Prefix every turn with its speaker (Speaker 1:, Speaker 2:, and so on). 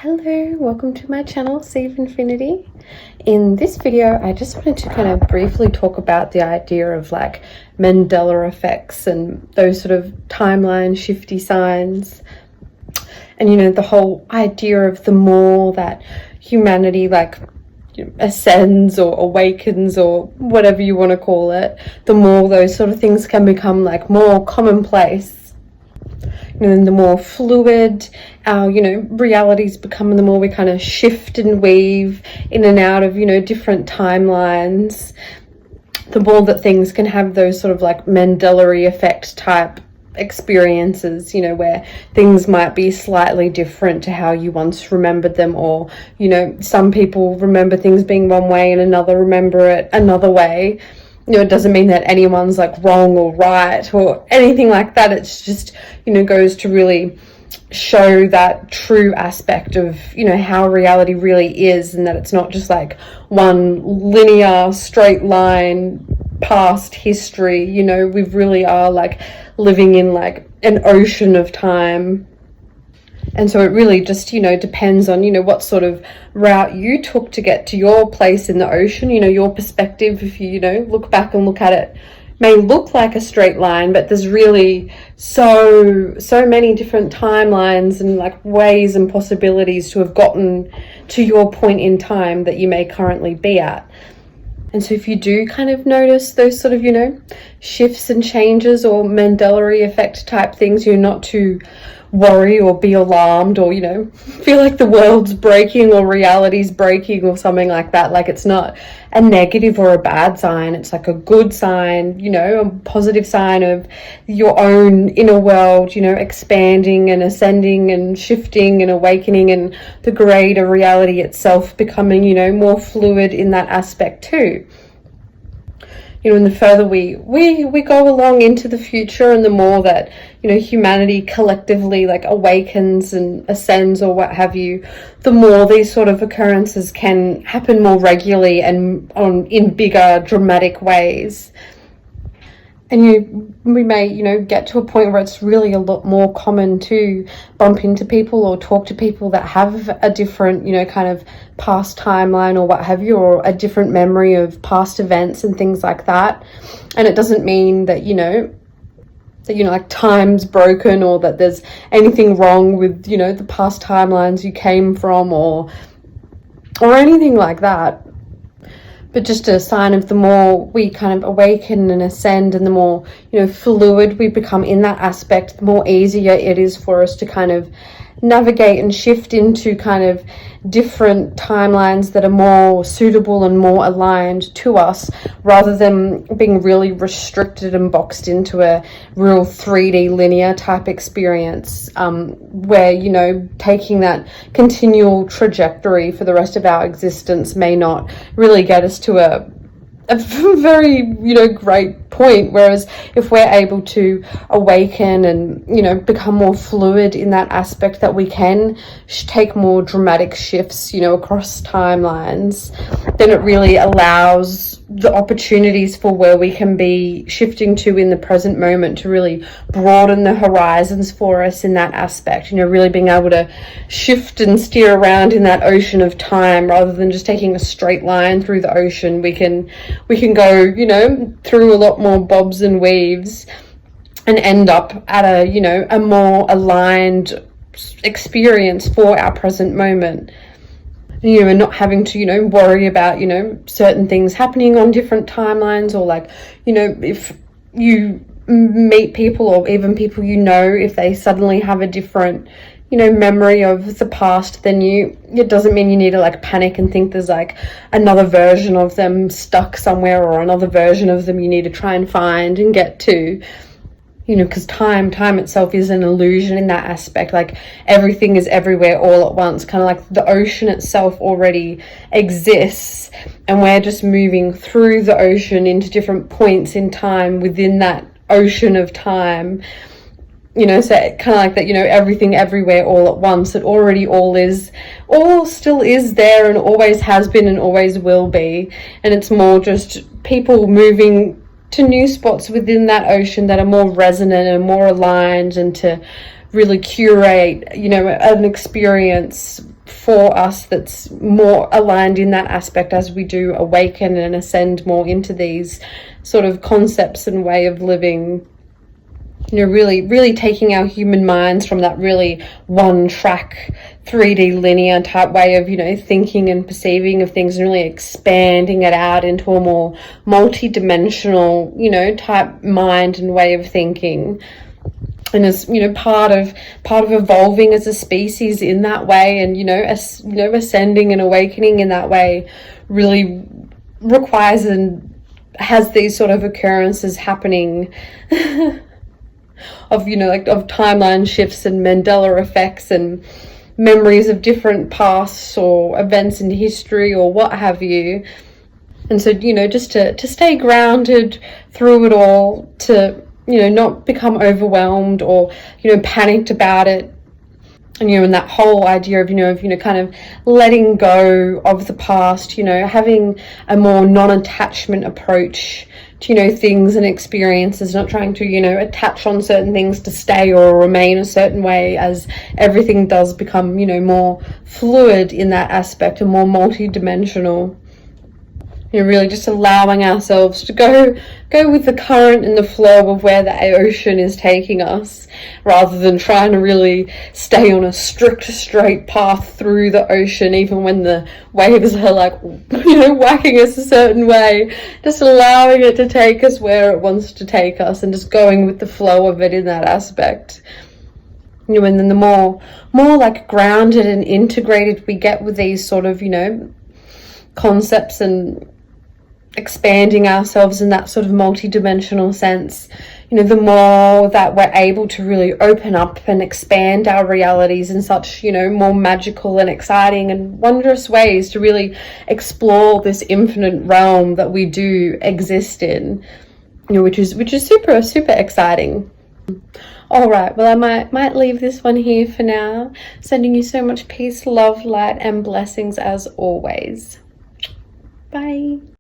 Speaker 1: Hello, welcome to my channel, Save Infinity. In this video, I just wanted to kind of briefly talk about the idea of like Mandela effects and those sort of timeline shifty signs. And the whole idea of the more that humanity ascends or awakens or whatever you want to call it, the more those sort of things can become like more commonplace. And the more fluid our realities become, the more we kind of shift and weave in and out of different timelines, the more that things can have those sort of like Mandela effect type experiences, where things might be slightly different to how you once remembered them, or some people remember things being one way and another remember it another way. It doesn't mean that anyone's like wrong or right or anything like that. It's just, goes to really show that true aspect of, how reality really is, and that it's not just like one linear straight line past history. We really are like living in like an ocean of time. And so it really just, depends on, what sort of route you took to get to your place in the ocean, your perspective. If you, look back and look at it, may look like a straight line, but there's really so many different timelines and like ways and possibilities to have gotten to your point in time that you may currently be at. And so if you do kind of notice those sort of, shifts and changes or Mandela effect type things, you're not to worry or be alarmed or, feel like the world's breaking or reality's breaking or something like that. Like, it's not a negative or a bad sign. It's like a good sign, a positive sign of your own inner world, expanding and ascending and shifting and awakening, and the greater reality itself becoming, more fluid in that aspect too. And the further we go along into the future, and the more that humanity collectively like awakens and ascends or what have you, the more these sort of occurrences can happen more regularly and in bigger dramatic ways. And we may get to a point where it's really a lot more common to bump into people or talk to people that have a different kind of past timeline or what have you, or a different memory of past events and things like that. And it doesn't mean that like time's broken, or that there's anything wrong with the past timelines you came from, or anything like that. But just a sign of the more we kind of awaken and ascend, and the more fluid we become in that aspect, the more easier it is for us to kind of navigate and shift into kind of different timelines that are more suitable and more aligned to us, rather than being really restricted and boxed into a real 3D linear type experience, where taking that continual trajectory for the rest of our existence may not really get us to a very great point. Whereas if we're able to awaken and become more fluid in that aspect, that we can take more dramatic shifts across timelines, then it really allows the opportunities for where we can be shifting to in the present moment to really broaden the horizons for us in that aspect. Really being able to shift and steer around in that ocean of time, rather than just taking a straight line through the ocean. We can go through a lot more bobs and weaves and end up at a more aligned experience for our present moment. And not having to worry about certain things happening on different timelines, or like if you meet people, or even people if they suddenly have a different memory of the past than you, it doesn't mean you need to like panic and think there's like another version of them stuck somewhere, or another version of them you need to try and find and get to. Because time itself is an illusion in that aspect. Like, everything is everywhere all at once, kind of like the ocean itself already exists, and we're just moving through the ocean into different points in time within that ocean of time. So kind of like that, everything everywhere all at once. It already all still is there, and always has been and always will be. And it's more just people moving to new spots within that ocean that are more resonant and more aligned, and to really curate, you know, an experience for us that's more aligned in that aspect as we do awaken and ascend more into these sort of concepts and way of living. You know, really taking our human minds from that really one track 3D linear type way of, you know, thinking and perceiving of things, and really expanding it out into a more multi-dimensional, you know, type mind and way of thinking. And as, you know, part of evolving as a species in that way, and, you know, ascending and awakening in that way really requires and has these sort of occurrences happening of, you know, like of timeline shifts and Mandela effects and memories of different pasts or events in history or what have you. And so, you know, just to stay grounded through it all, to, you know, not become overwhelmed or, you know, panicked about it. And, you know, and that whole idea of, you know, kind of letting go of the past, you know, having a more non-attachment approach to, you know, things and experiences, not trying to, you know, attach on certain things to stay or remain a certain way, as everything does become, you know, more fluid in that aspect and more multi-dimensional. You know, really just allowing ourselves to go with the current and the flow of where the ocean is taking us, rather than trying to really stay on a strict straight path through the ocean, even when the waves are like, you know, whacking us a certain way. Just allowing it to take us where it wants to take us, and just going with the flow of it in that aspect. You know, and then the more like grounded and integrated we get with these sort of, you know, concepts and expanding ourselves in that sort of multi-dimensional sense, you know, the more that we're able to really open up and expand our realities in such, you know, more magical and exciting and wondrous ways, to really explore this infinite realm that we do exist in, you know, which is super exciting. All right, well, I might leave this one here for now. Sending you so much peace, love, light, and blessings as always. Bye.